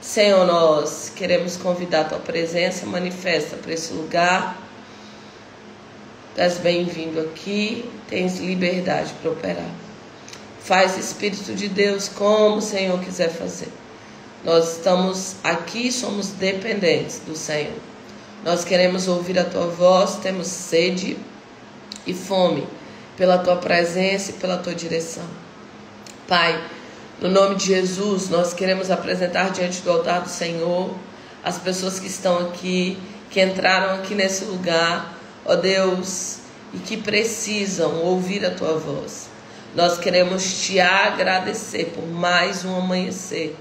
Senhor, nós queremos convidar a Tua presença manifesta para esse lugar. Tu és bem-vindo aqui, tens liberdade para operar. Faz, Espírito de Deus, como o Senhor quiser fazer. Nós estamos aqui, somos dependentes do Senhor. Nós queremos ouvir a Tua voz, temos sede e fome pela Tua presença e pela Tua direção. Pai, no nome de Jesus, nós queremos apresentar diante do altar do Senhor as pessoas que estão aqui, que entraram aqui nesse lugar, ó Deus, e que precisam ouvir a Tua voz. Nós queremos Te agradecer por mais um amanhecer,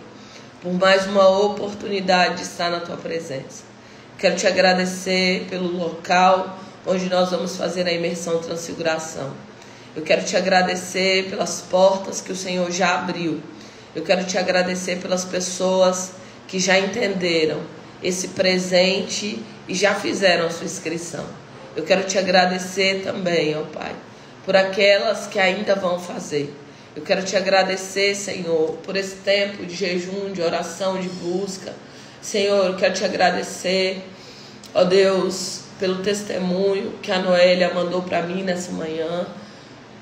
por mais uma oportunidade de estar na Tua presença. Quero Te agradecer pelo local onde nós vamos fazer a imersão Transfiguração. Eu quero Te agradecer pelas portas que o Senhor já abriu. Eu quero Te agradecer pelas pessoas que já entenderam esse presente e já fizeram a sua inscrição. Eu quero Te agradecer também, ó Pai, por aquelas que ainda vão fazer. Eu quero Te agradecer, Senhor, por esse tempo de jejum, de oração, de busca. Senhor, eu quero Te agradecer, ó Deus, pelo testemunho que a Noélia mandou para mim nessa manhã.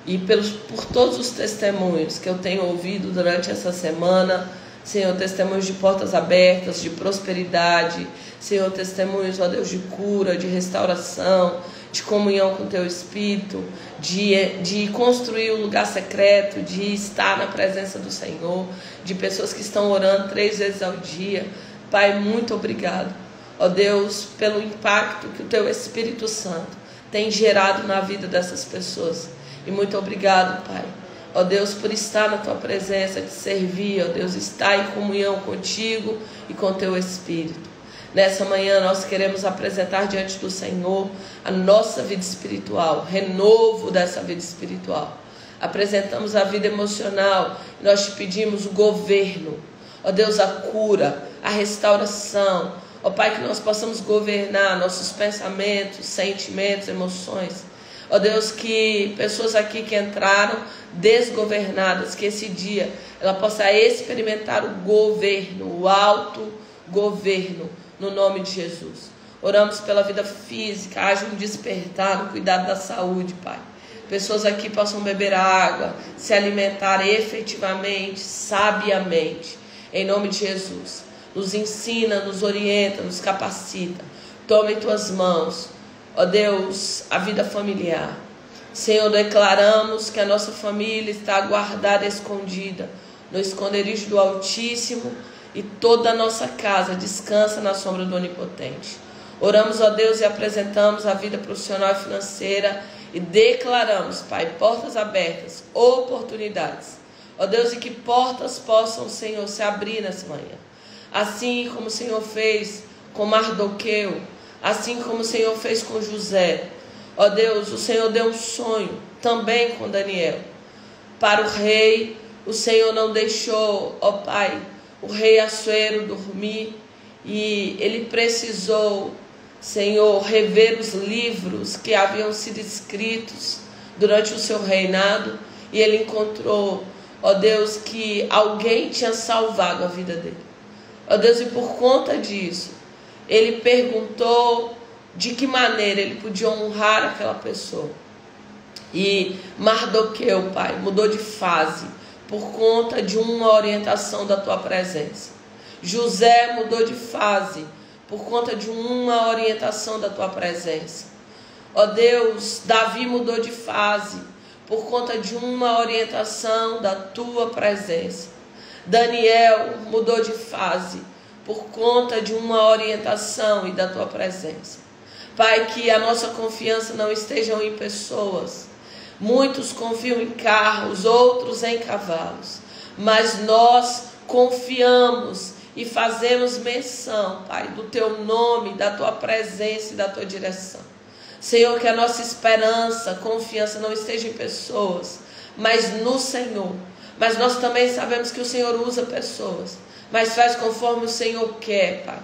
E por todos os testemunhos que eu tenho ouvido durante essa semana, Senhor, testemunhos de portas abertas, de prosperidade, Senhor, testemunhos, ó Deus, de cura, de restauração, de comunhão com o Teu Espírito, de construir um lugar secreto, de estar na presença do Senhor, de pessoas que estão orando 3 vezes ao dia. Pai, muito obrigado, ó Deus, pelo impacto que o Teu Espírito Santo tem gerado na vida dessas pessoas. E muito obrigado, Pai, ó Deus, por estar na Tua presença, te servir, ó Deus, estar em comunhão contigo e com Teu Espírito. Nessa manhã nós queremos apresentar diante do Senhor a nossa vida espiritual, renovo dessa vida espiritual. Apresentamos a vida emocional, nós te pedimos o governo, ó Deus, a cura, a restauração, ó Pai, que nós possamos governar nossos pensamentos, sentimentos, emoções. Ó Deus, que pessoas aqui que entraram desgovernadas, que esse dia ela possa experimentar o governo, o autogoverno, no nome de Jesus. Oramos pela vida física, haja um despertar no cuidado da saúde, Pai. Pessoas aqui possam beber água, se alimentar efetivamente, sabiamente, em nome de Jesus. Nos ensina, nos orienta, nos capacita. Toma em Tuas mãos, ó Deus, a vida familiar. Senhor, declaramos que a nossa família está guardada, escondida no esconderijo do Altíssimo, e toda a nossa casa descansa na sombra do Onipotente. Oramos, ó Deus, e apresentamos a vida profissional e financeira e declaramos, Pai, portas abertas, oportunidades. Ó Deus, e que portas possam, Senhor, se abrir nessa manhã. Assim como o Senhor fez com Mardoqueu, assim como o Senhor fez com José. Ó Deus, o Senhor deu um sonho também com Daniel. Para o rei, o Senhor não deixou, ó Pai, o rei Assuero dormir. E ele precisou, Senhor, rever os livros que haviam sido escritos durante o seu reinado. E ele encontrou, ó Deus, que alguém tinha salvado a vida dele. Ó Deus, e por conta disso, ele perguntou de que maneira ele podia honrar aquela pessoa. E Mardoqueu, Pai, mudou de fase por conta de uma orientação da Tua presença. José mudou de fase por conta de uma orientação da Tua presença. Ó Deus, Davi mudou de fase por conta de uma orientação da Tua presença. Daniel mudou de fase por conta de uma orientação e da Tua presença. Pai, que a nossa confiança não esteja em pessoas. Muitos confiam em carros, outros em cavalos. Mas nós confiamos e fazemos menção, Pai, do Teu nome, da Tua presença e da Tua direção. Senhor, que a nossa esperança, confiança não esteja em pessoas, mas no Senhor. Mas nós também sabemos que o Senhor usa pessoas, mas faz conforme o Senhor quer, Pai.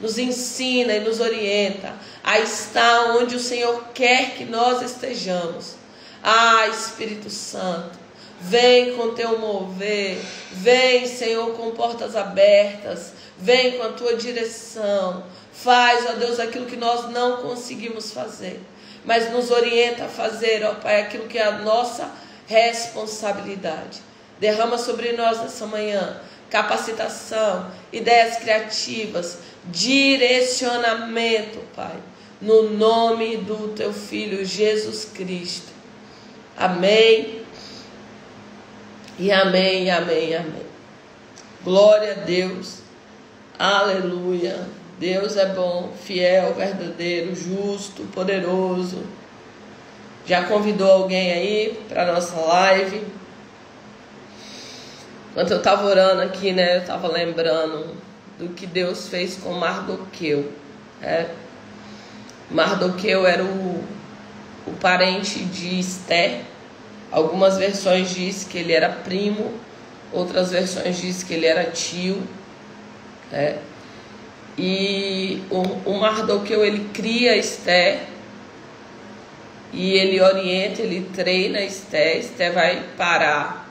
Nos ensina e nos orienta a estar onde o Senhor quer que nós estejamos. Ah, Espírito Santo, Vem com teu mover. Vem, Senhor, com portas abertas. Vem com a tua direção. Faz, ó Deus, aquilo que nós não conseguimos fazer. Mas nos orienta a fazer, ó Pai, aquilo que é a nossa responsabilidade. Derrama sobre nós nessa manhã capacitação, ideias criativas, direcionamento, Pai, no nome do teu Filho Jesus Cristo. Amém. E amém, e amém, e amém. Glória a Deus. Aleluia. Deus é bom, fiel, verdadeiro, justo, poderoso. Já convidou alguém aí para a nossa live? Enquanto eu estava orando aqui, né, eu estava lembrando do que Deus fez com Mardoqueu. Mardoqueu era o parente de Esther. Algumas versões dizem que ele era primo, outras versões dizem que ele era tio. E o Mardoqueu, ele cria Esther, e ele orienta, ele treina Esther. Esther vai parar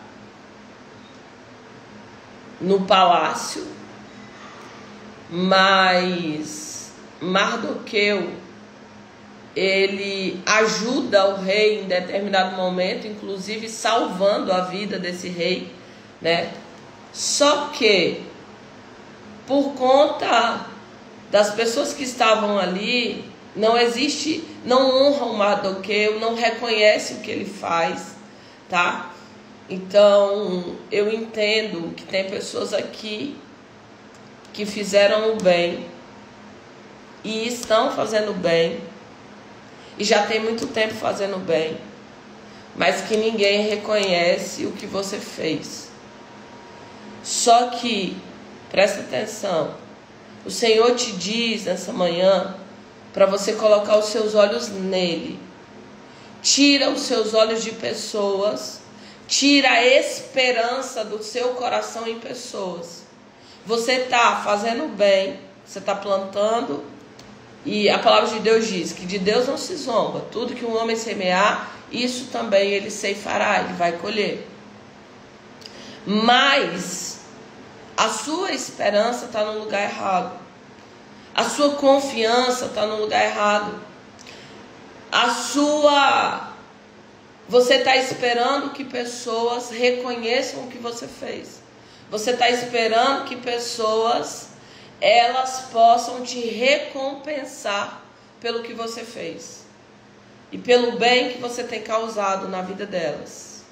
no palácio, mas Mardoqueu, ele ajuda o rei em determinado momento, inclusive salvando a vida desse rei, né? Só que, por conta das pessoas que estavam ali, não honram Mardoqueu, não reconhece o que ele faz, tá? Então, eu entendo que tem pessoas aqui que fizeram o bem e estão fazendo bem, e já tem muito tempo fazendo bem, mas que ninguém reconhece o que você fez. Só que, presta atenção, o Senhor te diz nessa manhã para você colocar os seus olhos nele. Tira os seus olhos de pessoas, tira a esperança do seu coração em pessoas. Você está fazendo bem, você está plantando, e a palavra de Deus diz que de Deus não se zomba. Tudo que um homem semear, isso também ele ceifará, ele vai colher. Mas a sua esperança está no lugar errado. A sua confiança está no lugar errado. Você está esperando que pessoas reconheçam o que você fez. Você está esperando que pessoas, elas possam te recompensar pelo que você fez e pelo bem que você tem causado na vida delas.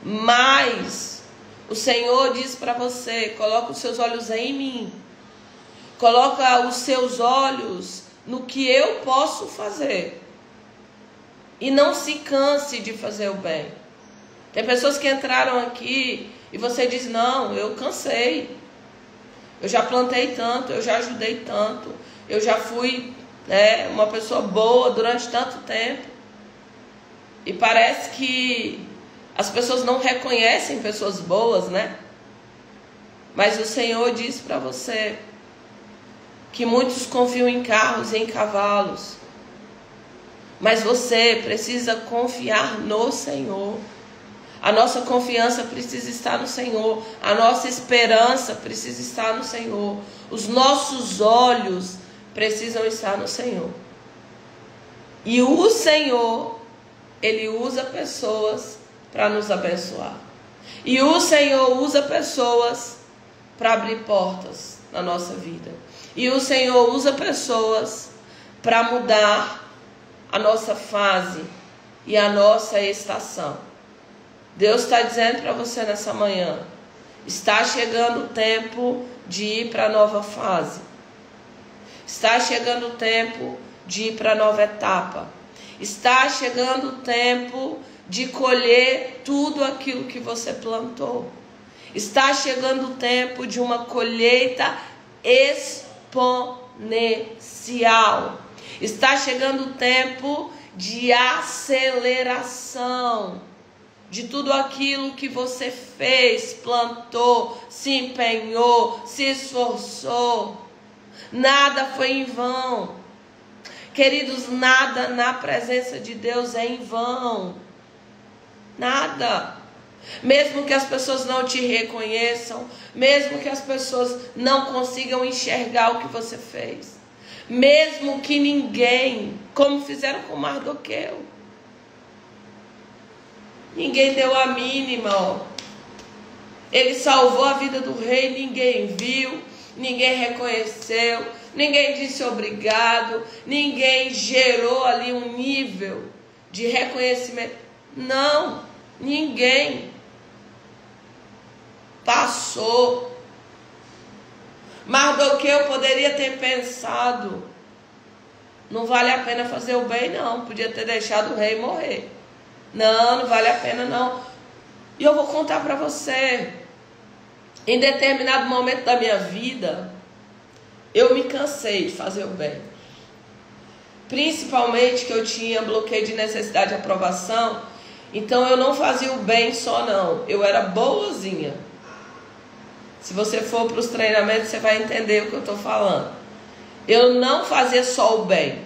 Mas o Senhor diz para você: coloca os seus olhos em mim. Coloca os seus olhos no que eu posso fazer. E não se canse de fazer o bem. Tem pessoas que entraram aqui e você diz: não, eu cansei. Eu já plantei tanto, eu já ajudei tanto. Eu já fui, uma pessoa boa durante tanto tempo. E parece que as pessoas não reconhecem pessoas boas, né? Mas o Senhor diz para você que muitos confiam em carros e em cavalos. Mas você precisa confiar no Senhor. A nossa confiança precisa estar no Senhor. A nossa esperança precisa estar no Senhor. Os nossos olhos precisam estar no Senhor. E o Senhor, Ele usa pessoas para nos abençoar. E o Senhor usa pessoas para abrir portas na nossa vida. E o Senhor usa pessoas para mudar a nossa fase e a nossa estação. Deus está dizendo para você nessa manhã: está chegando o tempo de ir para a nova fase. Está chegando o tempo de ir para a nova etapa. Está chegando o tempo de colher tudo aquilo que você plantou. Está chegando o tempo de uma colheita exponencial. Está chegando o tempo de aceleração de tudo aquilo que você fez, plantou, se empenhou, se esforçou. Nada foi em vão. Queridos, nada na presença de Deus é em vão. Nada. Mesmo que as pessoas não te reconheçam, mesmo que as pessoas não consigam enxergar o que você fez, mesmo que ninguém, como fizeram com Mardoqueu, ninguém deu a mínima, ó. Ele salvou a vida do rei, ninguém viu, ninguém reconheceu, ninguém disse obrigado, ninguém gerou ali um nível de reconhecimento. Não, ninguém. Passou. Mardoqueu poderia ter pensado: não vale a pena fazer o bem, não. Podia ter deixado o rei morrer. Não, não vale a pena, não. E eu vou contar para você. Em determinado momento da minha vida, eu me cansei de fazer o bem. Principalmente que eu tinha bloqueio de necessidade de aprovação. Então eu não fazia o bem só, não. Eu era boazinha. Se você for para os treinamentos, você vai entender o que eu estou falando. Eu não fazia só o bem.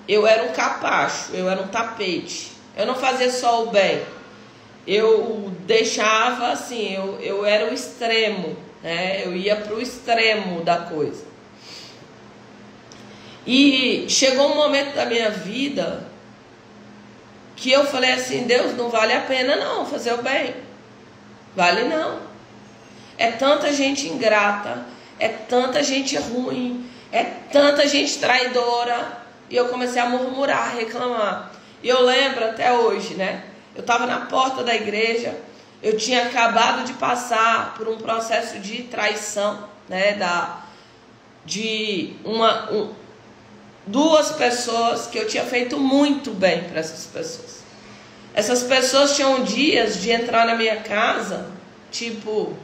Eu era um capacho, eu era um tapete. Eu não fazia só o bem. Eu deixava assim, eu era o extremo, né? Eu ia para o extremo da coisa. E chegou um momento da minha vida que eu falei assim: Deus, não vale a pena não fazer o bem. Vale não. É tanta gente ingrata, é tanta gente ruim, é tanta gente traidora. E eu comecei a murmurar, a reclamar. E eu lembro até hoje, né? Eu estava na porta da igreja, eu tinha acabado de passar por um processo de traição, né? Duas pessoas que eu tinha feito muito bem para essas pessoas. Essas pessoas tinham dias de entrar na minha casa, tipo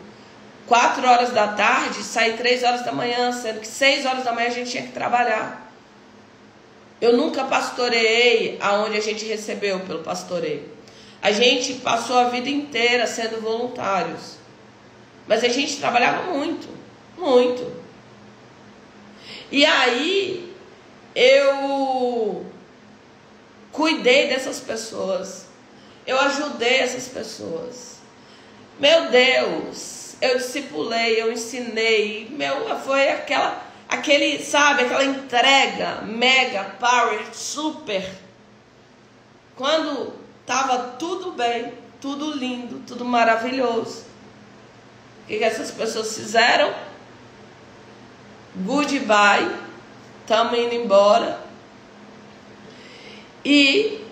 4 horas da tarde, sair 3 horas da manhã, sendo que 6 horas da manhã a gente tinha que trabalhar. Eu nunca pastoreei aonde a gente recebeu pelo pastoreio. A gente passou a vida inteira sendo voluntários. Mas a gente trabalhava muito, muito. E aí eu cuidei dessas pessoas. Eu ajudei essas pessoas. Meu Deus, eu discipulei, eu ensinei. Foi aquela entrega mega, power, super. Quando estava tudo bem, tudo lindo, tudo maravilhoso, o que essas pessoas fizeram? Goodbye, estamos indo embora. E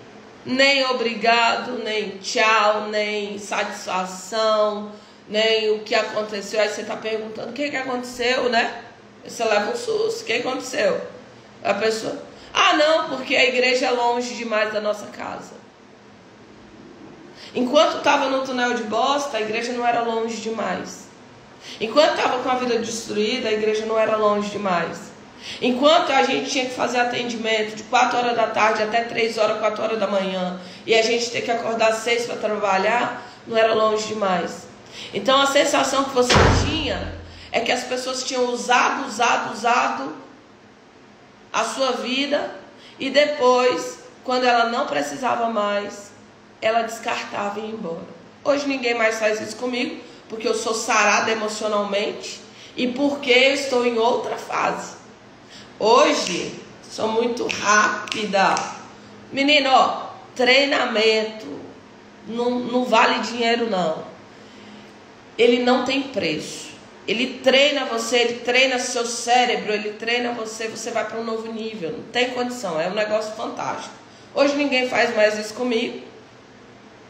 nem obrigado, nem tchau, nem satisfação, nem o que aconteceu. Aí você está perguntando: o que aconteceu, né? Você leva um susto. O que aconteceu? A pessoa: ah, não, porque a igreja é longe demais da nossa casa. Enquanto estava no túnel de bosta, a igreja não era longe demais. Enquanto estava com a vida destruída, a igreja não era longe demais. Enquanto a gente tinha que fazer atendimento de 4 horas da tarde até 3 horas, 4 horas da manhã, e a gente ter que acordar às 6 para trabalhar, não era longe demais. Então a sensação que você tinha é que as pessoas tinham usado a sua vida, e depois, quando ela não precisava mais, ela descartava e ia embora. Hoje ninguém mais faz isso comigo, porque eu sou sarada emocionalmente e porque eu estou em outra fase. Hoje, sou muito rápida. Menino, ó, treinamento não vale dinheiro, não. Ele não tem preço. Ele treina você, ele treina seu cérebro, ele treina você, você vai para um novo nível. Não tem condição, é um negócio fantástico. Hoje ninguém faz mais isso comigo.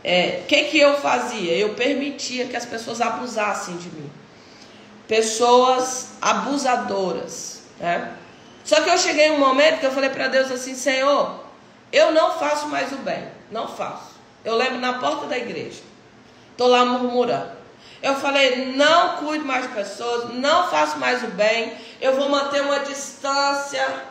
O que eu fazia? Eu permitia que as pessoas abusassem de mim. Pessoas abusadoras, né? Só que eu cheguei em um momento que eu falei para Deus assim: Senhor, eu não faço mais o bem. Não faço. Eu lembro na porta da igreja, estou lá murmurando. Eu falei: não cuido mais de pessoas, não faço mais o bem. Eu vou manter uma distância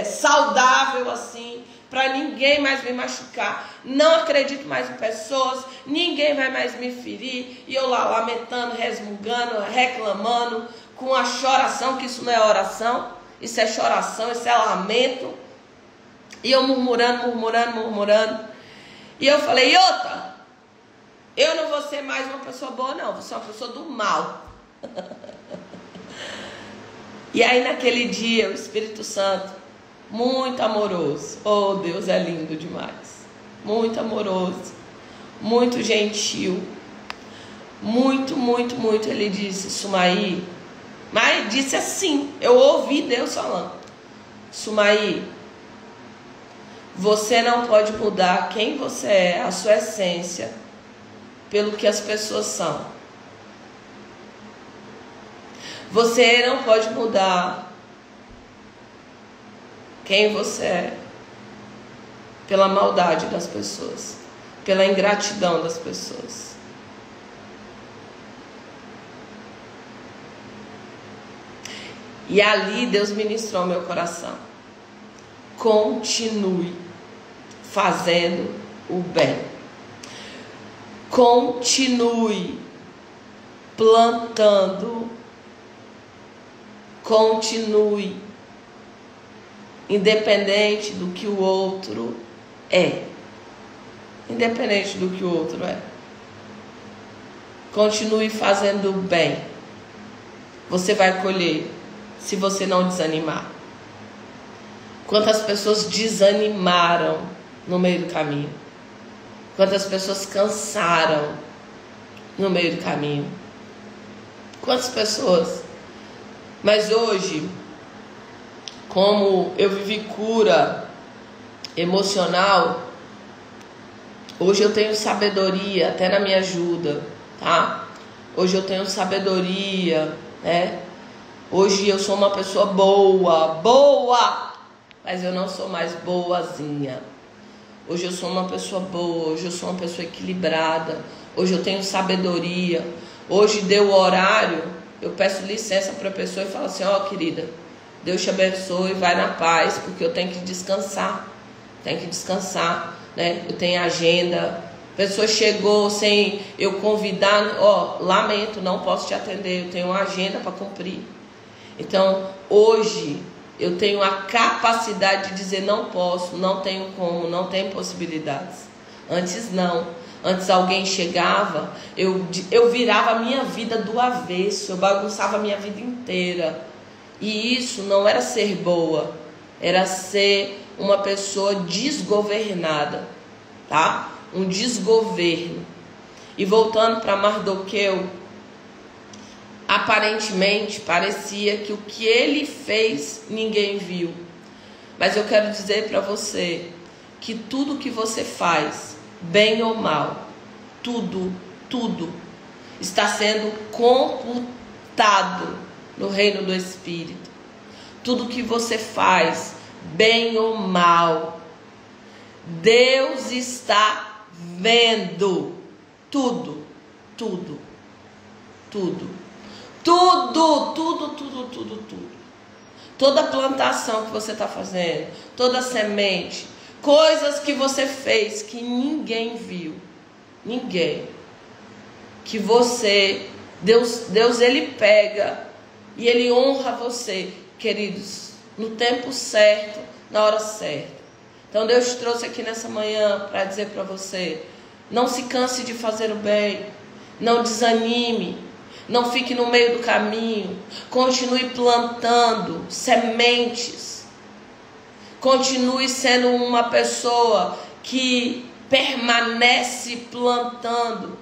saudável assim, para ninguém mais me machucar. Não acredito mais em pessoas, ninguém vai mais me ferir. E eu lá lamentando, resmungando, reclamando, com a choração, que isso não é oração, isso é choração, isso é lamento. E eu murmurando. E eu falei: Iota, Eu não vou ser mais uma pessoa boa, não. Vou ser uma pessoa do mal. E aí naquele dia o Espírito Santo, muito amoroso. Oh, Deus é lindo demais. Muito amoroso. Muito gentil. Muito, muito, muito. Ele disse, Sumaí. Mas disse assim. Eu ouvi Deus falando. Sumaí, você não pode mudar quem você é, a sua essência, pelo que as pessoas são. Você não pode mudar quem você é pela maldade das pessoas, pela ingratidão das pessoas. E ali Deus ministrou ao meu coração. Continue fazendo o bem. Continue plantando. Continue. Independente do que o outro é. Independente do que o outro é. Continue fazendo o bem. Você vai colher se você não desanimar. Quantas pessoas desanimaram no meio do caminho? Quantas pessoas cansaram no meio do caminho? Quantas pessoas? Mas hoje, como eu vivi cura emocional, hoje eu tenho sabedoria até na minha ajuda, tá? Hoje eu tenho sabedoria, né? Hoje eu sou uma pessoa boa, mas eu não sou mais boazinha. Hoje eu sou uma pessoa boa, hoje eu sou uma pessoa equilibrada, hoje eu tenho sabedoria. Hoje deu o horário, eu peço licença para a pessoa e falo assim, ó, querida, Deus te abençoe, vai na paz, porque eu tenho que descansar, né? Eu tenho agenda. A pessoa chegou sem eu convidar, ó, lamento, não posso te atender, eu tenho uma agenda para cumprir. Então, hoje, eu tenho a capacidade de dizer não posso, não tenho como, não tenho possibilidades. Antes não. Antes alguém chegava, eu virava a minha vida do avesso, eu bagunçava a minha vida inteira. E isso não era ser boa, era ser uma pessoa desgovernada, tá? Um desgoverno. E voltando para Mardoqueu, aparentemente parecia que o que ele fez ninguém viu. Mas eu quero dizer para você que tudo que você faz, bem ou mal, tudo está sendo computado no reino do Espírito. Tudo que você faz, bem ou mal, Deus está vendo tudo. Toda plantação que você está fazendo, toda semente, coisas que você fez que ninguém viu, que você, Deus ele pega e ele honra você, queridos, no tempo certo, na hora certa. Então Deus te trouxe aqui nessa manhã para dizer para você, não se canse de fazer o bem, não desanime, não fique no meio do caminho, continue plantando sementes, continue sendo uma pessoa que permanece plantando.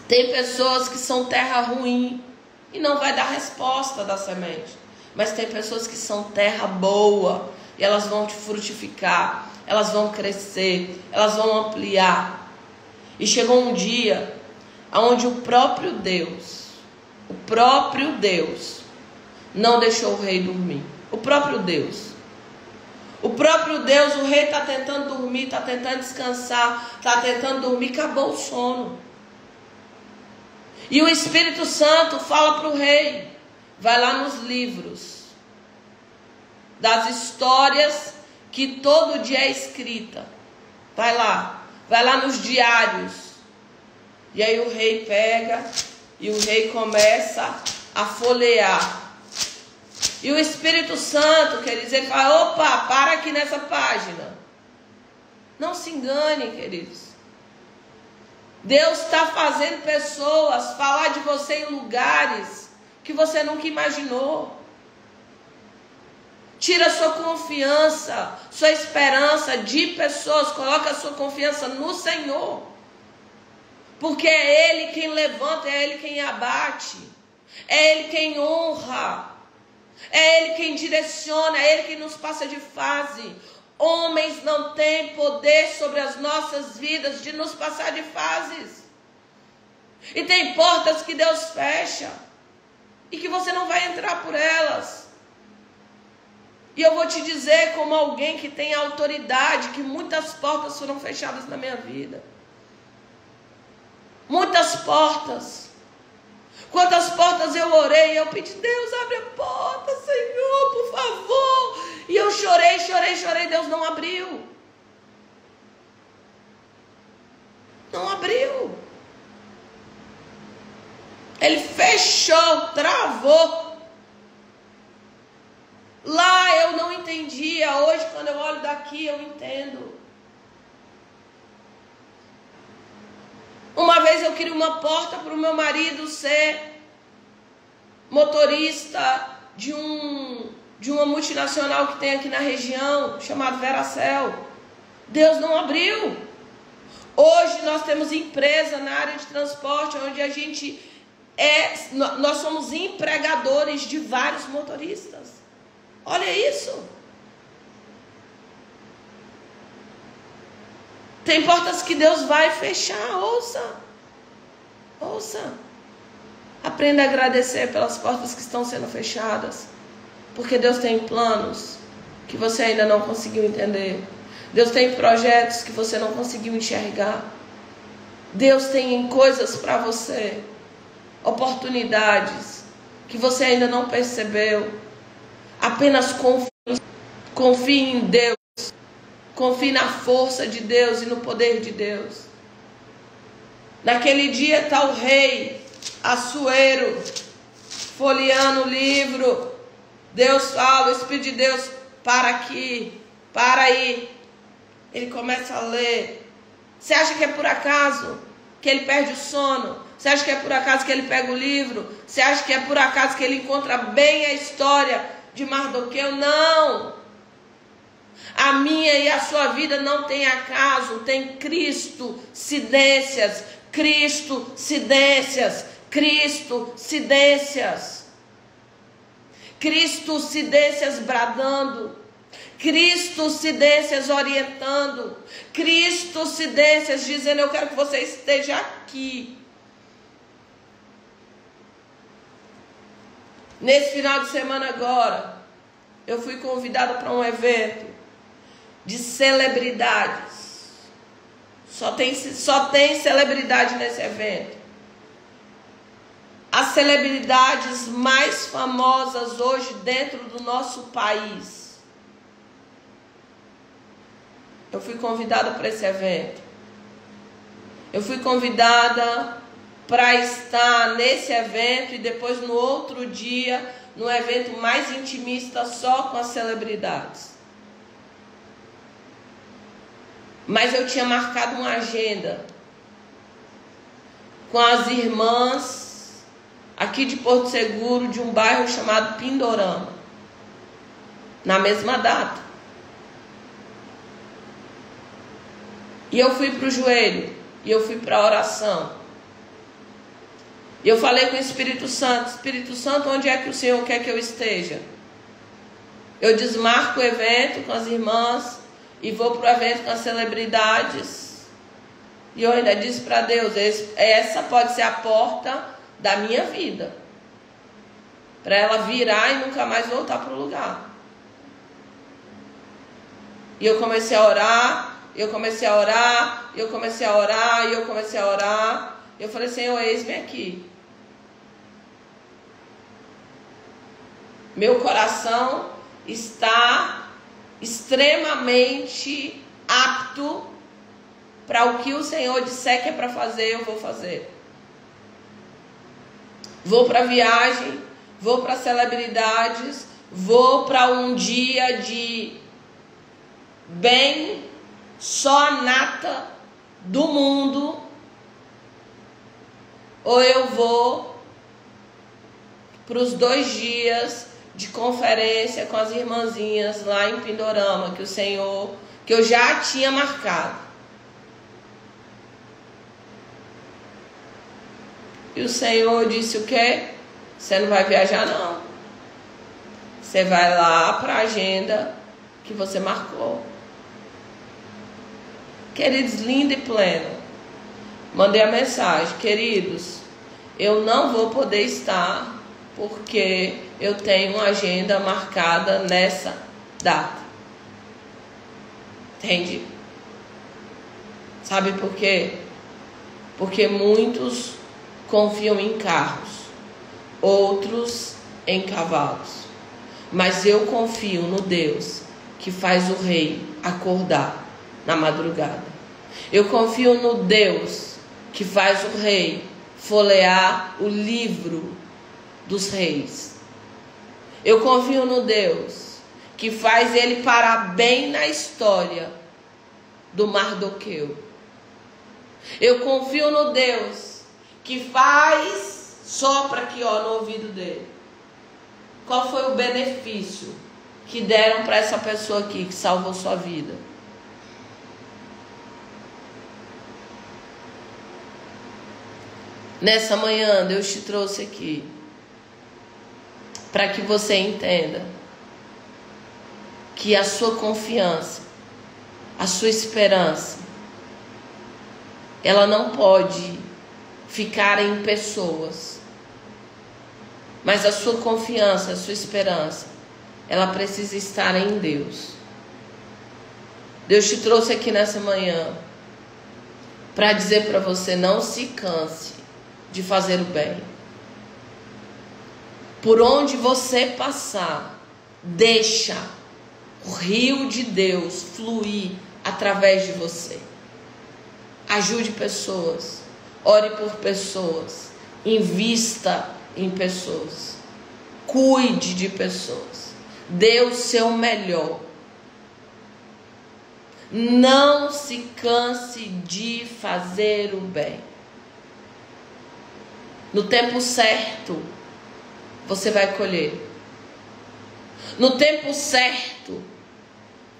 Tem pessoas que são terra ruim e não vai dar resposta da semente, mas tem pessoas que são terra boa e elas vão te frutificar, elas vão crescer, elas vão ampliar. E chegou um dia onde o próprio Deus não deixou o rei dormir. O próprio Deus, o rei está tentando dormir, está tentando descansar, está tentando dormir, acabou o sono. E o Espírito Santo fala para o rei, vai lá nos livros das histórias que todo dia é escrita, vai lá nos diários. E aí o rei pega e o rei começa a folhear. E o Espírito Santo, quer dizer, fala, opa, para aqui nessa página. Não se engane, queridos. Deus está fazendo pessoas falar de você em lugares que você nunca imaginou. Tira sua confiança, sua esperança de pessoas. Coloca a sua confiança no Senhor. Porque é Ele quem levanta, é Ele quem abate. É Ele quem honra. É Ele quem direciona, é Ele quem nos passa de fase. Homens não têm poder sobre as nossas vidas de nos passar de fases. E tem portas que Deus fecha e que você não vai entrar por elas. E eu vou te dizer, como alguém que tem autoridade, que muitas portas foram fechadas na minha vida. Muitas portas. Quantas portas eu orei, eu pedi, Deus, abre a porta, Senhor, por favor. E eu chorei, Deus não abriu. Não abriu. Ele fechou, travou. Lá eu não entendia, hoje quando eu olho daqui eu entendo. Uma vez eu queria uma porta para o meu marido ser motorista de uma multinacional que tem aqui na região, chamado Veracel. Deus não abriu. Hoje nós temos empresa na área de transporte, onde nós somos empregadores de vários motoristas. Olha isso. Tem portas que Deus vai fechar, ouça. Aprenda a agradecer pelas portas que estão sendo fechadas. Porque Deus tem planos que você ainda não conseguiu entender. Deus tem projetos que você não conseguiu enxergar. Deus tem coisas para você, oportunidades que você ainda não percebeu. Apenas confie em Deus. Confie na força de Deus e no poder de Deus. Naquele dia está o rei Assuero folheando o livro. Deus fala, o Espírito de Deus, para aqui, para aí. Ele começa a ler. Você acha que é por acaso que ele perde o sono? Você acha que é por acaso que ele pega o livro? Você acha que é por acaso que ele encontra bem a história de Mardoqueu? Não. A minha e a sua vida não tem acaso, tem Cristo-cidências, Cristo-cidências, Cristo-cidências. Cristo-cidências bradando, Cristo-cidências orientando, Cristo-cidências dizendo, eu quero que você esteja aqui. Nesse final de semana agora, eu fui convidada para um evento de celebridades. Só tem celebridade nesse evento. As celebridades mais famosas hoje dentro do nosso país. Eu fui convidada para esse evento. Eu fui convidada para estar nesse evento e depois no outro dia, no evento mais intimista só com as celebridades. Mas eu tinha marcado uma agenda com as irmãs aqui de Porto Seguro, de um bairro chamado Pindorama, na mesma data. E eu fui para o joelho, e eu fui para a oração. E eu falei com o Espírito Santo, onde é que o Senhor quer que eu esteja? Eu desmarco o evento com as irmãs, e vou para o evento com as celebridades. E eu ainda disse para Deus, essa pode ser a porta da minha vida, para ela virar e nunca mais voltar para o lugar. E eu comecei a orar, eu comecei a orar. Eu falei, Senhor, eis-me aqui. Meu coração está extremamente apto para o que o Senhor disser que é para fazer, eu vou fazer. Vou para viagem, vou para celebridades, vou para um dia de bem só nata do mundo, ou eu vou para os 2 dias de conferência com as irmãzinhas lá em Pindorama, que eu já tinha marcado. E o Senhor disse o quê? Você não vai viajar não. Você vai lá para a agenda que você marcou. Queridos, lindo e pleno. Mandei a mensagem. Queridos, eu não vou poder estar porque eu tenho uma agenda marcada nessa data. Entende? Sabe por quê? Porque muitos confiam em carros, outros em cavalos. Mas eu confio no Deus que faz o rei acordar na madrugada. Eu confio no Deus que faz o rei folhear o livro dos reis. Eu confio no Deus que faz ele parar bem na história do Mardoqueu. Eu confio no Deus que faz, sopra aqui no ouvido dele. Qual foi o benefício que deram para essa pessoa aqui que salvou sua vida? Nessa manhã, Deus te trouxe aqui para que você entenda que a sua confiança, a sua esperança, ela não pode ficar em pessoas, mas a sua confiança, a sua esperança, ela precisa estar em Deus. Deus te trouxe aqui nessa manhã para dizer para você: não se canse de fazer o bem. Por onde você passar, deixa o rio de Deus fluir através de você. Ajude pessoas, ore por pessoas, invista em pessoas, cuide de pessoas, dê o seu melhor. Não se canse de fazer o bem. No tempo certo, você vai colher. No tempo certo,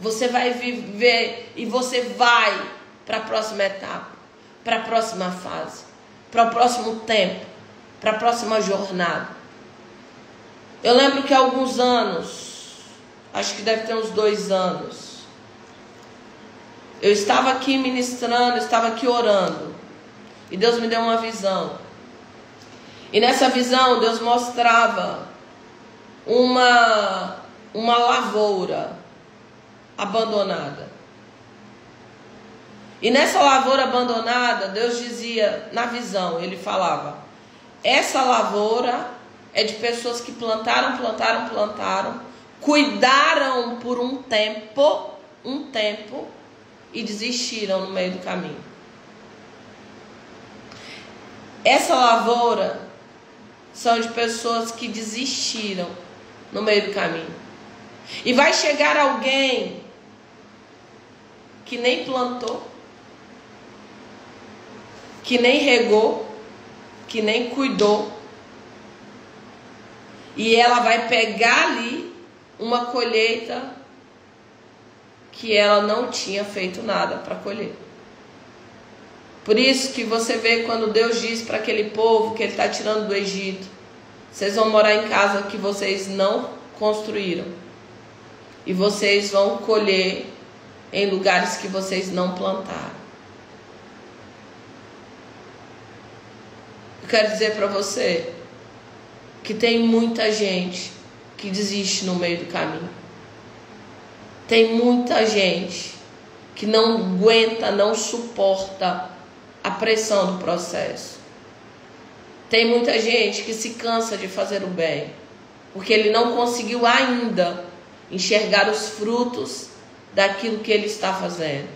você vai viver e você vai para a próxima etapa, para a próxima fase, para o próximo tempo, para a próxima jornada. Eu lembro que há alguns anos, acho que deve ter uns 2 anos, eu estava aqui ministrando, eu estava aqui orando, e Deus me deu uma visão. E nessa visão Deus mostrava uma lavoura abandonada. E nessa lavoura abandonada, Deus dizia na visão, Ele falava: essa lavoura é de pessoas que plantaram, cuidaram por um tempo e desistiram no meio do caminho. Essa lavoura são de pessoas que desistiram no meio do caminho. E vai chegar alguém que nem plantou, que nem regou, que nem cuidou. E ela vai pegar ali uma colheita que ela não tinha feito nada para colher. Por isso que você vê quando Deus diz para aquele povo que Ele está tirando do Egito: vocês vão morar em casa que vocês não construíram, e vocês vão colher em lugares que vocês não plantaram. Eu quero dizer para você que tem muita gente que desiste no meio do caminho. Tem muita gente que não aguenta, não suporta a pressão do processo. Tem muita gente que se cansa de fazer o bem, porque ele não conseguiu ainda enxergar os frutos daquilo que ele está fazendo.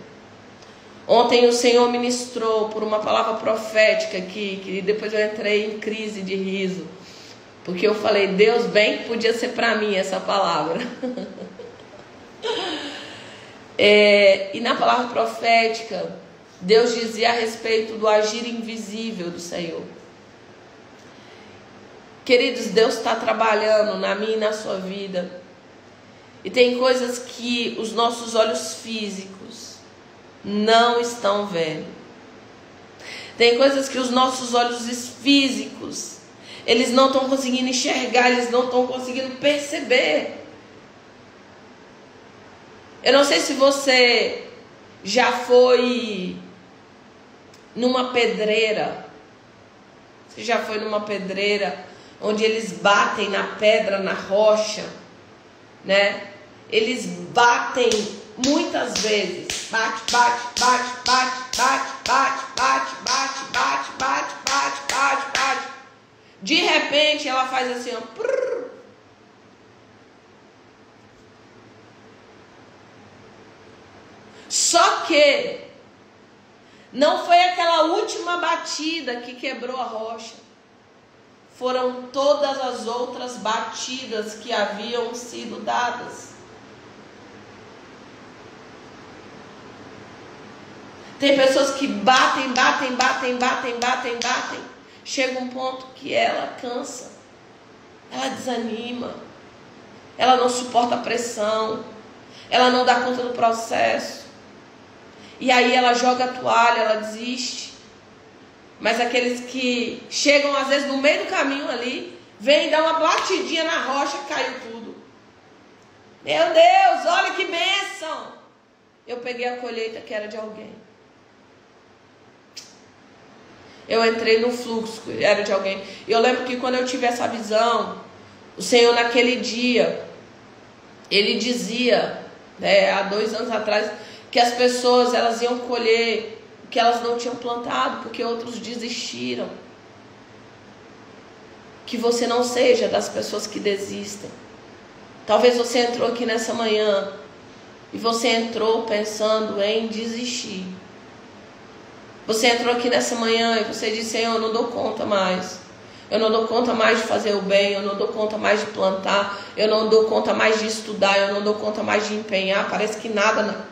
Ontem o Senhor ministrou por uma palavra profética aqui, que depois eu entrei em crise de riso, porque eu falei: Deus, bem que podia ser para mim essa palavra. E na palavra profética, Deus dizia a respeito do agir invisível do Senhor. Queridos, Deus está trabalhando na minha e na sua vida. E tem coisas que os nossos olhos físicos não estão vendo. Tem coisas que os nossos olhos físicos, eles não estão conseguindo enxergar, eles não estão conseguindo perceber. Eu não sei se você já foi numa pedreira. Você já foi numa pedreira onde eles batem na pedra, na rocha, né? Eles batem muitas vezes. Bate, bate, bate, bate, bate, bate, bate, bate, bate, bate, bate, bate, bate. De repente ela faz assim, ó. Prrr. Só que não foi aquela última batida que quebrou a rocha. Foram todas as outras batidas que haviam sido dadas. Tem pessoas que batem, batem, batem, batem, batem, batem. Chega um ponto que ela cansa. Ela desanima. Ela não suporta a pressão. Ela não dá conta do processo. E aí ela joga a toalha, ela desiste. Mas aqueles que chegam às vezes no meio do caminho ali, vem dar uma batidinha na rocha, caiu tudo. Meu Deus, olha que bênção! Eu peguei a colheita que era de alguém. Eu entrei no fluxo, era de alguém. E eu lembro que quando eu tive essa visão, o Senhor naquele dia, Ele dizia, né, há 2 anos atrás, que as pessoas elas iam colher o que elas não tinham plantado, porque outros desistiram. Que você não seja das pessoas que desistem. Talvez você entrou aqui nessa manhã e você entrou pensando em desistir. Você entrou aqui nessa manhã e você disse: Senhor, eu não dou conta mais. Eu não dou conta mais de fazer o bem, eu não dou conta mais de plantar, eu não dou conta mais de estudar, eu não dou conta mais de empenhar. Parece que nada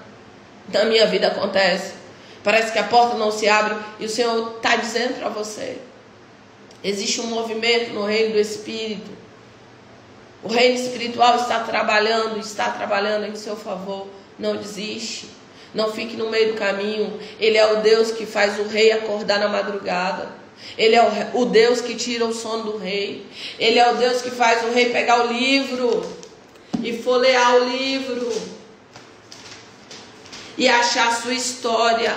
na minha vida acontece. Parece que a porta não se abre. E o Senhor está dizendo para você: existe um movimento no reino do Espírito. O reino espiritual está trabalhando em seu favor. Não desiste. Não fique no meio do caminho. Ele é o Deus que faz o rei acordar na madrugada. Ele é o Deus que tira o sono do rei. Ele é o Deus que faz o rei pegar o livro e folhear o livro e achar a sua história.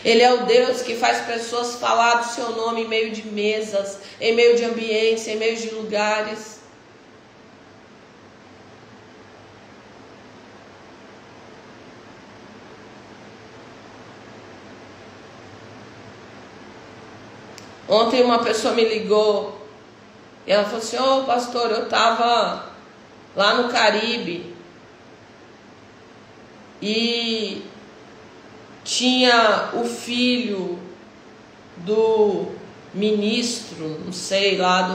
Ele é o Deus que faz pessoas falar do seu nome em meio de mesas, em meio de ambientes, em meio de lugares. Ontem uma pessoa me ligou e ela falou assim: ô pastor, eu estava lá no Caribe e tinha o filho do ministro, não sei, lá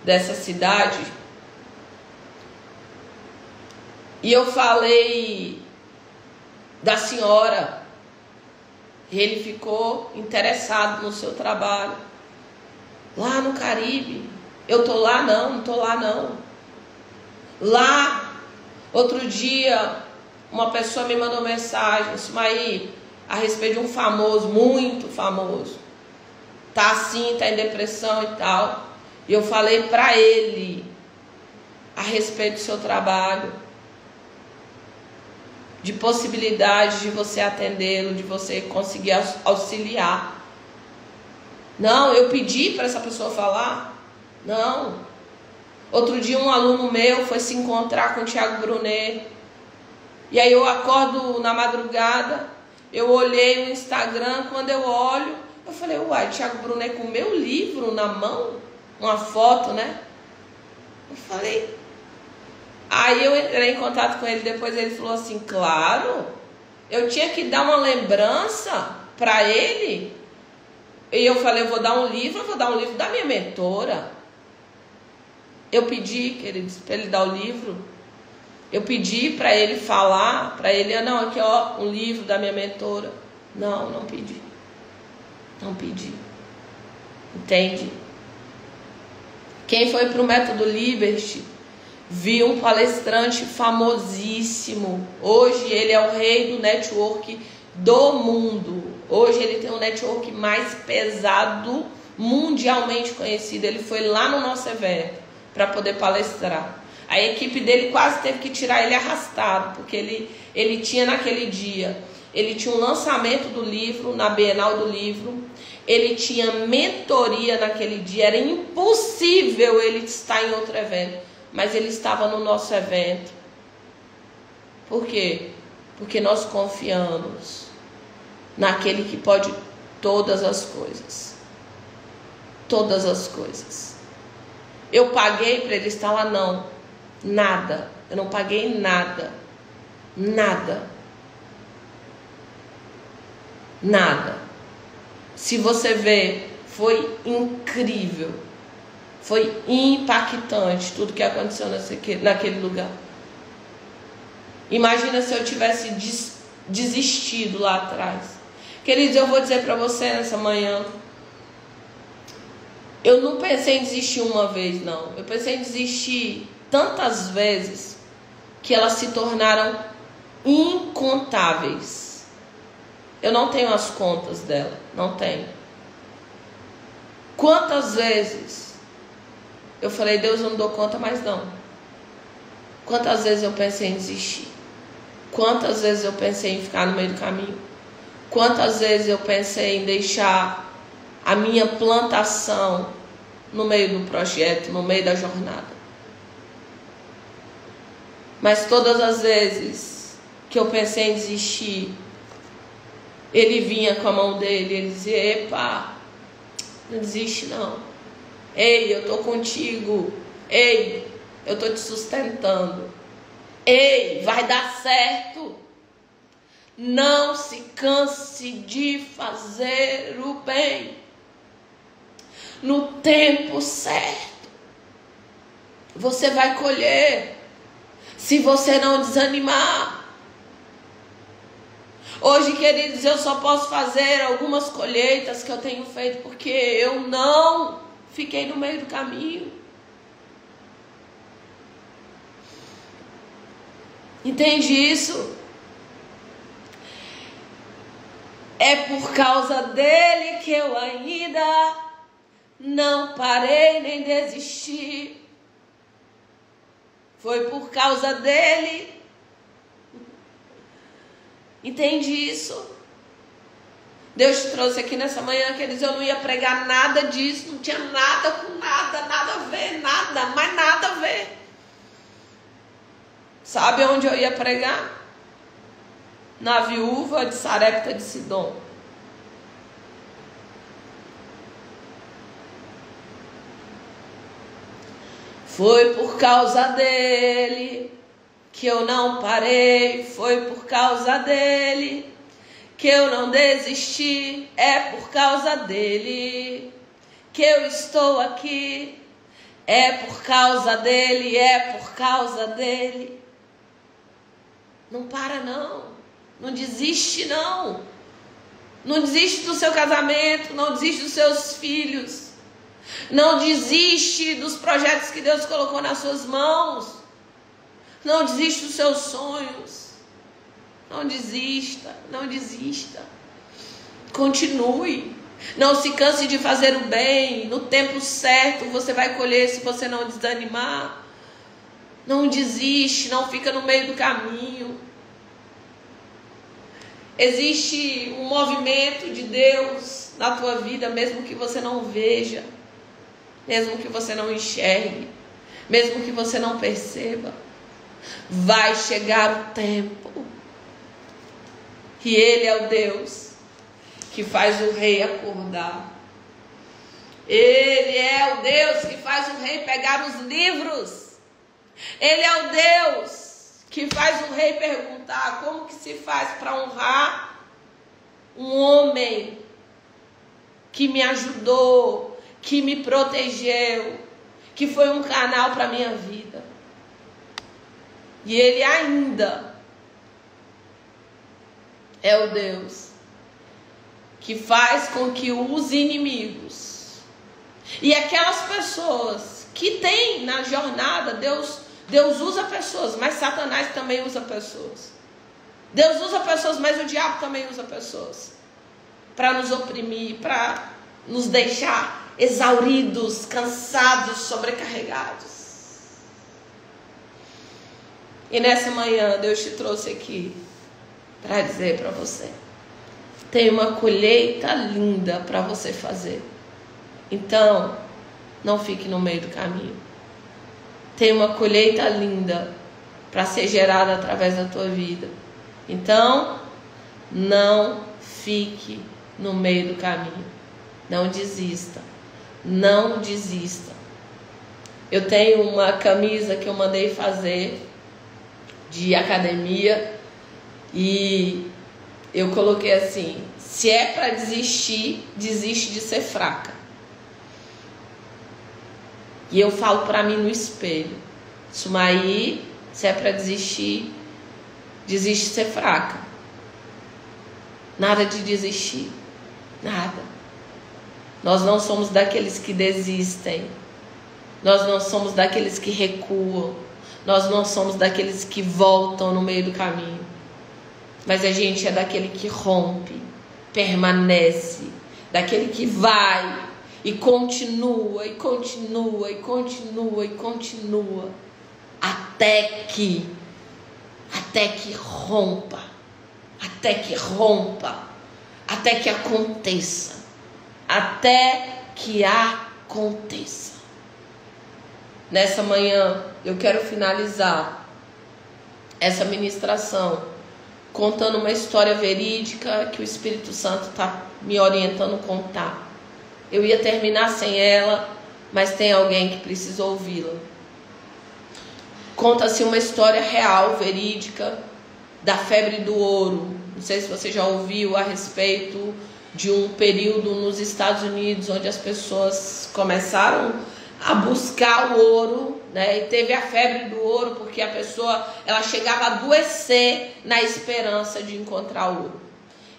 dessa cidade. E eu falei da senhora. E ele ficou interessado no seu trabalho. Lá no Caribe. Eu tô lá não, não tô lá não. Lá, outro dia, uma pessoa me mandou mensagem: Ismael, a respeito de um famoso, muito famoso. Tá assim, tá em depressão e tal. E eu falei para ele a respeito do seu trabalho, de possibilidade de você atendê-lo, de você conseguir auxiliar. Não, eu pedi para essa pessoa falar. Não. Outro dia um aluno meu foi se encontrar com o Thiago Brunet. E aí eu acordo na madrugada, eu olhei o Instagram, quando eu olho, eu falei: uai, Thiago Brunet com o meu livro na mão, uma foto, né? Eu falei... Aí eu entrei em contato com ele, depois ele falou assim: claro, eu tinha que dar uma lembrança para ele. E eu falei: eu vou dar um livro da minha mentora. Eu pedi, queridos, para ele dar o livro. Eu pedi para ele falar, para ele: não, aqui ó, um livro da minha mentora. Não, não pedi. Não pedi. Entende? Quem foi para o Método Liberty viu um palestrante famosíssimo. Hoje ele é o rei do network do mundo. Hoje ele tem um network mais pesado, mundialmente conhecido. Ele foi lá no nosso evento para poder palestrar. A equipe dele quase teve que tirar ele arrastado, porque ele tinha naquele dia, ele tinha um lançamento do livro na Bienal do Livro, ele tinha mentoria naquele dia, era impossível ele estar em outro evento, mas ele estava no nosso evento. Por quê? Porque nós confiamos naquele que pode todas as coisas. Todas as coisas. Eu paguei para ele estar lá? Não. Nada. Eu não paguei nada. Nada. Nada. Se você ver, foi incrível. Foi impactante tudo que aconteceu naquele lugar. Imagina se eu tivesse desistido lá atrás. Queridos, eu vou dizer para você nessa manhã, eu não pensei em desistir uma vez, não. Eu pensei em desistir tantas vezes que elas se tornaram incontáveis. Eu não tenho as contas dela, não tenho. Quantas vezes eu falei, Deus, eu não dou conta mais não. Quantas vezes eu pensei em desistir? Quantas vezes eu pensei em ficar no meio do caminho? Quantas vezes eu pensei em deixar a minha plantação no meio do projeto, no meio da jornada? Mas todas as vezes que eu pensei em desistir, ele vinha com a mão dele, ele dizia, epa, não desiste não. Ei, eu tô contigo. Ei, eu tô te sustentando. Ei, vai dar certo. Não se canse de fazer o bem. No tempo certo, você vai colher. Se você não desanimar. Hoje, queridos, eu só posso fazer algumas colheitas que eu tenho feito porque eu não fiquei no meio do caminho. Entende isso? É por causa dele que eu ainda não parei nem desisti. Foi por causa dele. Entende isso? Deus te trouxe aqui nessa manhã, queridos, eu não ia pregar nada disso, não tinha nada com nada, nada a ver, nada, mas nada a ver. Sabe onde eu ia pregar? Na viúva de Sarepta de Sidom. Foi por causa dele que eu não parei, foi por causa dele que eu não desisti, é por causa dele que eu estou aqui, é por causa dele, é por causa dele. Não para não, não desiste não, não desiste do seu casamento, não desiste dos seus filhos, não desiste dos projetos que Deus colocou nas suas mãos, não desiste dos seus sonhos. Não desista, não desista. Continue. Não se canse de fazer o bem. No tempo certo você vai colher se você não desanimar. Não desiste, não fica no meio do caminho. Existe um movimento de Deus na tua vida, mesmo que você não veja, mesmo que você não enxergue, mesmo que você não perceba. Vai chegar o tempo. Que Ele é o Deus que faz o rei acordar. Ele é o Deus que faz o rei pegar os livros. Ele é o Deus que faz o rei perguntar como que se faz para honrar um homem que me ajudou, que me protegeu, que foi um canal para a minha vida. E Ele ainda é o Deus que faz com que os inimigos e aquelas pessoas que tem na jornada. Deus usa pessoas, mas Satanás também usa pessoas. Deus usa pessoas, mas o diabo também usa pessoas. Para nos oprimir, para nos deixar exauridos, cansados, sobrecarregados. E nessa manhã Deus te trouxe aqui para dizer para você: tem uma colheita linda para você fazer. Então, não fique no meio do caminho. Tem uma colheita linda para ser gerada através da tua vida. Então, não fique no meio do caminho. Não desista. Não desista. Eu tenho uma camisa que eu mandei fazer de academia e eu coloquei assim: se é para desistir, desiste de ser fraca. E eu falo para mim no espelho: Sumaí, se é para desistir, desiste de ser fraca. Nada de desistir. Nada. Nós não somos daqueles que desistem. Nós não somos daqueles que recuam. Nós não somos daqueles que voltam no meio do caminho. Mas a gente é daquele que rompe, permanece, daquele que vai e continua, e continua, e continua, e continua, até que rompa, até que aconteça, até que aconteça. Nessa manhã eu quero finalizar essa ministração contando uma história verídica que o Espírito Santo está me orientando a contar. Eu ia terminar sem ela, mas tem alguém que precisa ouvi-la. Conta-se uma história real, verídica, da febre do ouro. Não sei se você já ouviu a respeito de um período nos Estados Unidos onde as pessoas começaram a buscar o ouro, né? E teve a febre do ouro porque a pessoa ela chegava a adoecer na esperança de encontrar ouro.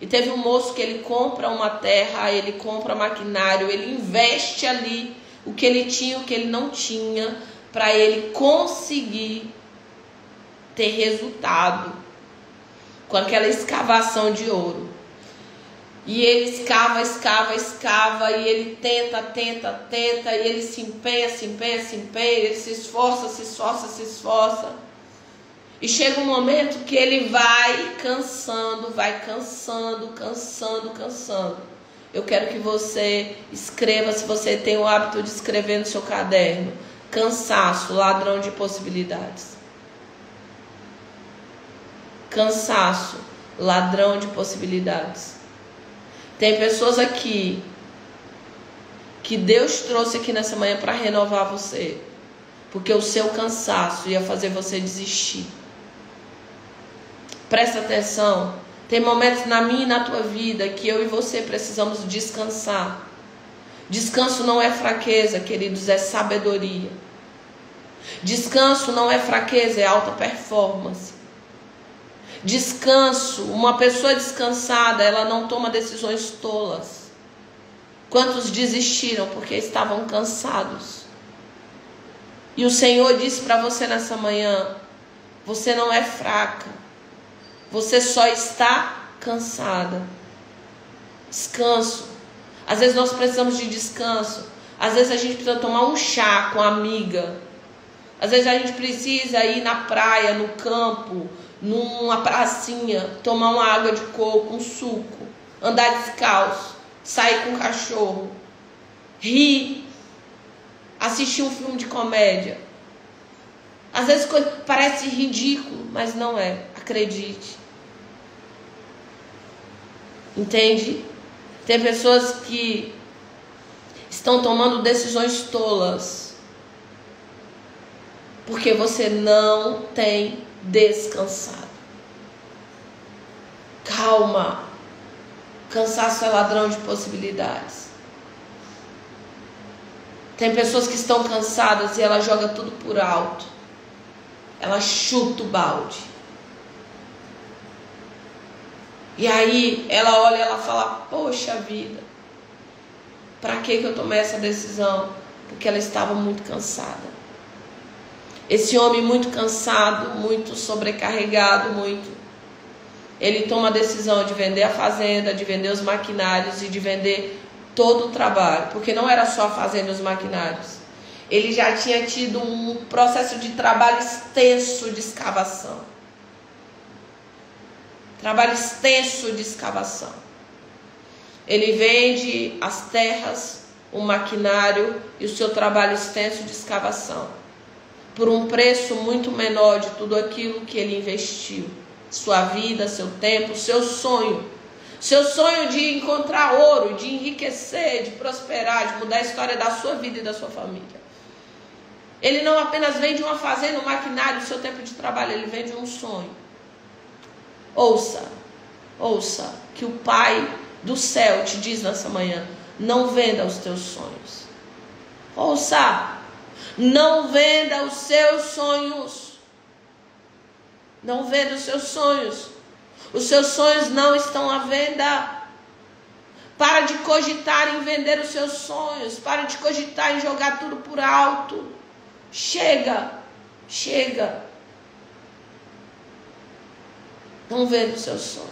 E teve um moço que ele compra uma terra, ele compra maquinário, ele investe ali o que ele tinha, o que ele não tinha, para ele conseguir ter resultado com aquela escavação de ouro. E ele escava, e ele tenta, e ele se empenha, ele se esforça. E chega um momento que ele vai cansando. Eu quero que você escreva, se você tem o hábito de escrever no seu caderno: cansaço, ladrão de possibilidades. Cansaço, ladrão de possibilidades. Tem pessoas aqui que Deus trouxe aqui nessa manhã para renovar você, porque o seu cansaço ia fazer você desistir. Presta atenção. Tem momentos na minha e na tua vida que eu e você precisamos descansar. Descanso não é fraqueza, queridos, é sabedoria. Descanso não é fraqueza, é alta performance. Descanso, uma pessoa descansada, ela não toma decisões tolas. Quantos desistiram porque estavam cansados? E o Senhor disse para você nessa manhã: você não é fraca, você só está cansada. Descanso. Às vezes nós precisamos de descanso. Às vezes a gente precisa tomar um chá com a amiga. Às vezes a gente precisa ir na praia, no campo, numa pracinha, tomar uma água de coco, um suco, andar descalço, sair com o cachorro, rir, assistir um filme de comédia. Às vezes parece ridículo, mas não é. Acredite. Entende? Tem pessoas que estão tomando decisões tolas porque você não tem descansado. Calma. Cansaço é ladrão de possibilidades. Tem pessoas que estão cansadas e ela joga tudo por alto. Ela chuta o balde. E aí ela olha e ela fala: poxa vida, para que eu tomei essa decisão? Porque ela estava muito cansada. Esse homem muito cansado, muito sobrecarregado, ele toma a decisão de vender a fazenda, de vender os maquinários e de vender todo o trabalho. Porque não era só a fazenda e os maquinários. Ele já tinha tido um processo de trabalho extenso de escavação. Trabalho extenso de escavação. Ele vende as terras, o maquinário e o seu trabalho extenso de escavação por um preço muito menor de tudo aquilo que ele investiu. Sua vida, seu tempo, seu sonho. Seu sonho de encontrar ouro, de enriquecer, de prosperar, de mudar a história da sua vida e da sua família. Ele não apenas vende uma fazenda, um maquinário, o seu tempo de trabalho, ele vende um sonho. Ouça que o Pai do céu te diz nessa manhã: não venda os teus sonhos. Ouça, não venda os seus sonhos. Não venda os seus sonhos. Os seus sonhos não estão à venda. Para de cogitar em vender os seus sonhos. Para de cogitar em jogar tudo por alto. Chega. Não venda os seus sonhos.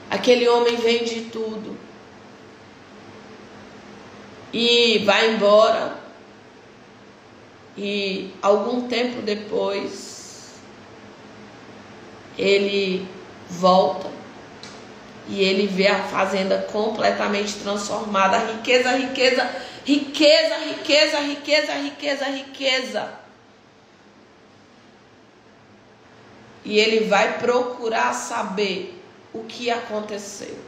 Aquele homem vende tudo e vai embora. E algum tempo depois ele volta e ele vê a fazenda completamente transformada. Riqueza. E ele vai procurar saber o que aconteceu.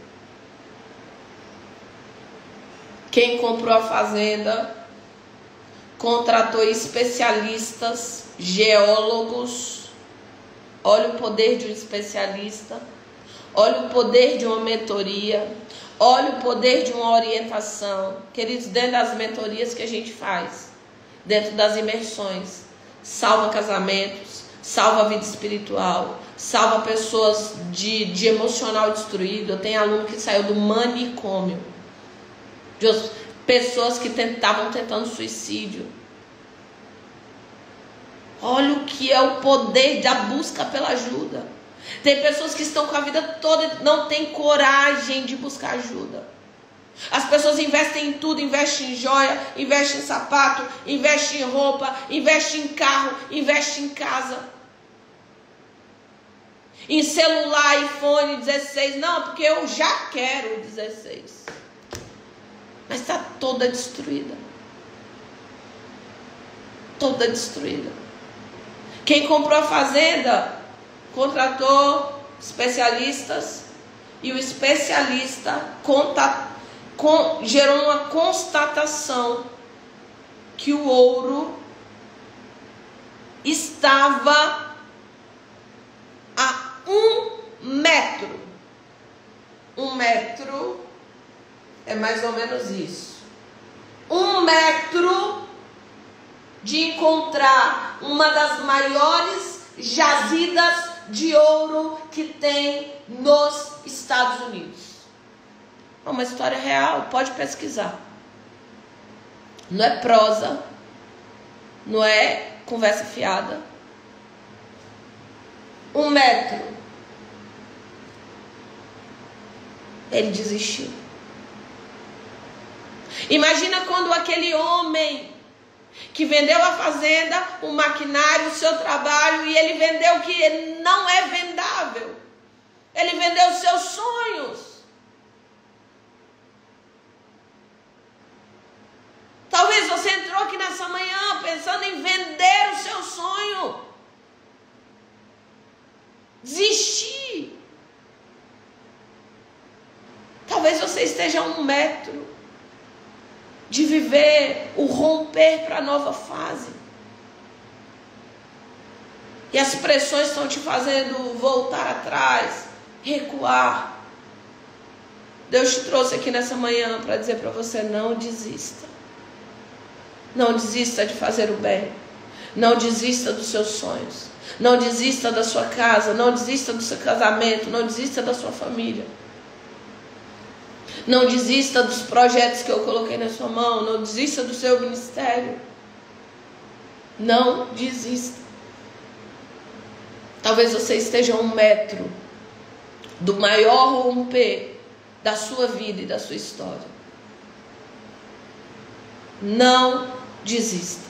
Quem comprou a fazenda contratou especialistas, geólogos. Olha o poder de um especialista. Olha o poder de uma mentoria. Olha o poder de uma orientação. Queridos, dentro das mentorias que a gente faz, dentro das imersões, salva casamentos, salva a vida espiritual, salva pessoas de emocional destruído. Eu tenho aluno que saiu do manicômio, de pessoas que estavam tentando suicídio. Olha o que é o poder da busca pela ajuda. Tem pessoas que estão com a vida toda e não tem coragem de buscar ajuda. As pessoas investem em tudo, investem em joia, investem em sapato, investem em roupa, investem em carro, investem em casa, em celular, iPhone 16. Não, porque eu já quero o 16. Mas está toda destruída. Toda destruída. Quem comprou a fazenda contratou especialistas e o especialista gerou uma constatação que o ouro estava a 1 metro. 1 metro é mais ou menos isso. 1 metro de encontrar uma das maiores jazidas de ouro que tem nos Estados Unidos. É uma história real, pode pesquisar. Não é prosa, não é conversa fiada. 1 metro. Ele desistiu. Imagina quando aquele homem que vendeu a fazenda, o maquinário, o seu trabalho, e ele vendeu o que não é vendável. Ele vendeu os seus sonhos. Talvez você entrou aqui nessa manhã pensando em vender o seu sonho. Desistir. Talvez você esteja a 1 metro de viver o romper para a nova fase. E as pressões estão te fazendo voltar atrás, recuar. Deus te trouxe aqui nessa manhã para dizer para você: não desista. Não desista de fazer o bem. Não desista dos seus sonhos. Não desista da sua casa. Não desista do seu casamento. Não desista da sua família. Não desista dos projetos que eu coloquei na sua mão. Não desista do seu ministério. Não desista. Talvez você esteja a 1 metro do maior romper da sua vida e da sua história. Não desista.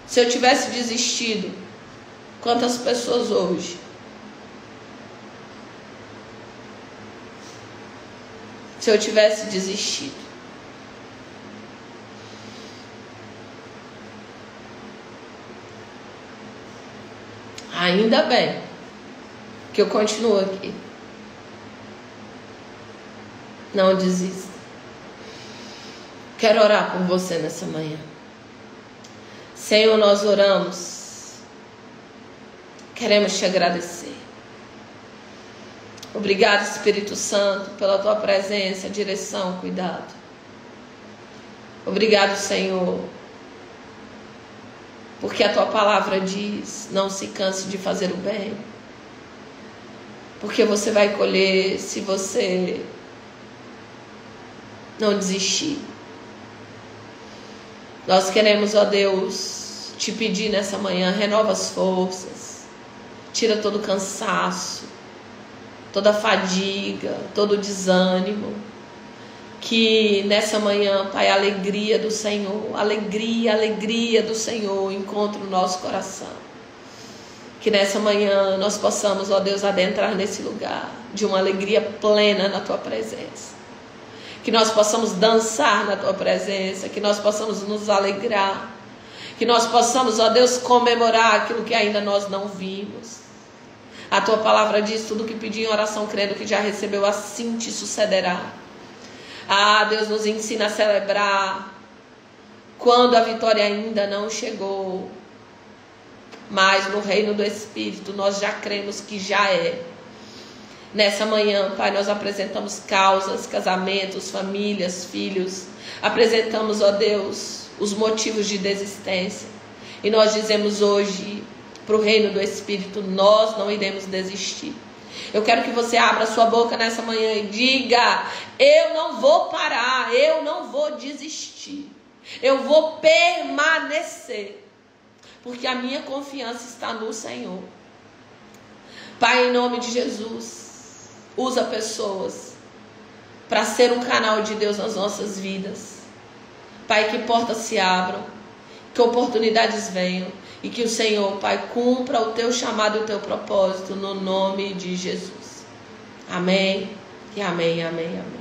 Se eu tivesse desistido, quantas pessoas hoje? Se eu tivesse desistido, ainda bem que eu continuo aqui. Não desista. Quero orar por você nessa manhã. Senhor, nós oramos. Queremos te agradecer. Obrigado, Espírito Santo, pela tua presença, direção, cuidado. Obrigado, Senhor, porque a tua palavra diz: não se canse de fazer o bem, porque você vai colher se você não desistir. Nós queremos, ó Deus, te pedir nessa manhã: renova as forças, tira todo o cansaço, toda a fadiga, todo o desânimo. Que nessa manhã, Pai, a alegria do Senhor, alegria do Senhor encontre o nosso coração. Que nessa manhã nós possamos, ó Deus, adentrar nesse lugar de uma alegria plena na tua presença. Que nós possamos dançar na tua presença, que nós possamos nos alegrar, que nós possamos, ó Deus, comemorar aquilo que ainda nós não vimos. A tua palavra diz: tudo que pedir em oração, crendo que já recebeu, assim te sucederá. Ah, Deus nos ensina a celebrar quando a vitória ainda não chegou. Mas no reino do Espírito nós já cremos que já é. Nessa manhã, Pai, nós apresentamos causas, casamentos, famílias, filhos. Apresentamos, ó Deus, os motivos de desistência. E nós dizemos hoje, para o reino do Espírito, nós não iremos desistir. Eu quero que você abra sua boca nessa manhã e diga: eu não vou parar, eu não vou desistir, eu vou permanecer, porque a minha confiança está no Senhor. Pai, em nome de Jesus, usa pessoas para ser um canal de Deus nas nossas vidas. Pai, que portas se abram, que oportunidades venham, e que o Senhor, Pai, cumpra o teu chamado e o teu propósito, no nome de Jesus. Amém, e amém, amém, amém.